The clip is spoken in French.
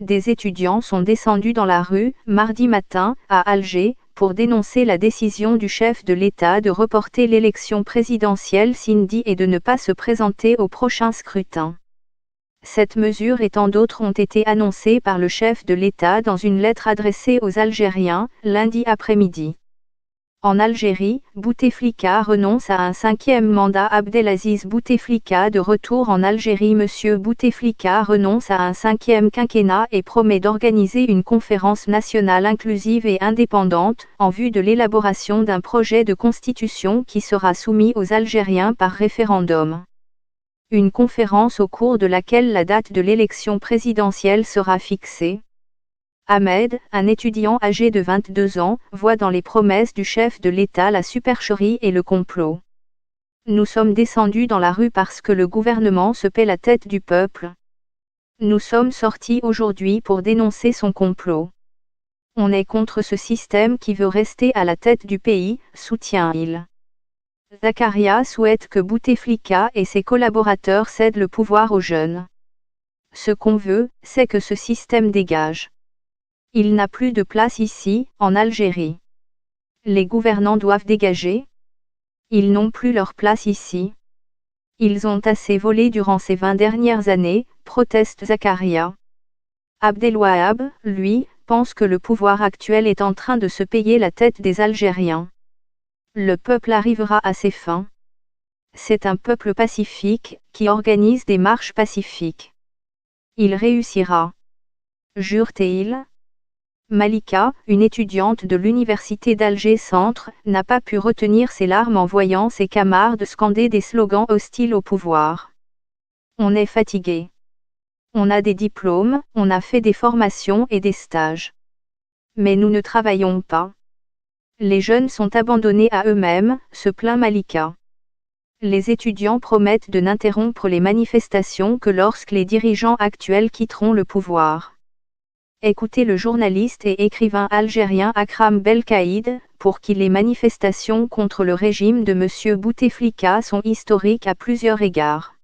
Des étudiants sont descendus dans la rue, mardi matin, à Alger, pour dénoncer la décision du chef de l'État de reporter l'élection présidentielle Sindi et de ne pas se présenter au prochain scrutin. Cette mesure et tant d'autres ont été annoncées par le chef de l'État dans une lettre adressée aux Algériens, lundi après-midi. En Algérie, Bouteflika renonce à un 5e mandat. Abdelaziz Bouteflika de retour en Algérie. Monsieur Bouteflika renonce à un 5e quinquennat et promet d'organiser une conférence nationale inclusive et indépendante, en vue de l'élaboration d'un projet de constitution qui sera soumis aux Algériens par référendum. Une conférence au cours de laquelle la date de l'élection présidentielle sera fixée. Ahmed, un étudiant âgé de 22 ans, voit dans les promesses du chef de l'État la supercherie et le complot. Nous sommes descendus dans la rue parce que le gouvernement se paie la tête du peuple. Nous sommes sortis aujourd'hui pour dénoncer son complot. On est contre ce système qui veut rester à la tête du pays, soutient-il. Zakaria souhaite que Bouteflika et ses collaborateurs cèdent le pouvoir aux jeunes. Ce qu'on veut, c'est que ce système dégage. Il n'a plus de place ici, en Algérie. Les gouvernants doivent dégager. Ils n'ont plus leur place ici. Ils ont assez volé durant ces 20 dernières années, proteste Zakaria. Abdelwahab, lui, pense que le pouvoir actuel est en train de se payer la tête des Algériens. Le peuple arrivera à ses fins. C'est un peuple pacifique, qui organise des marches pacifiques. Il réussira. Jure-t-il ? Malika, une étudiante de l'université d'Alger Centre, n'a pas pu retenir ses larmes en voyant ses camarades scander des slogans hostiles au pouvoir. On est fatigué. On a des diplômes, on a fait des formations et des stages. Mais nous ne travaillons pas. Les jeunes sont abandonnés à eux-mêmes, se plaint Malika. Les étudiants promettent de n'interrompre les manifestations que lorsque les dirigeants actuels quitteront le pouvoir. Écoutez le journaliste et écrivain algérien Akram Belkaïd, pour qui les manifestations contre le régime de M. Bouteflika sont historiques à plusieurs égards.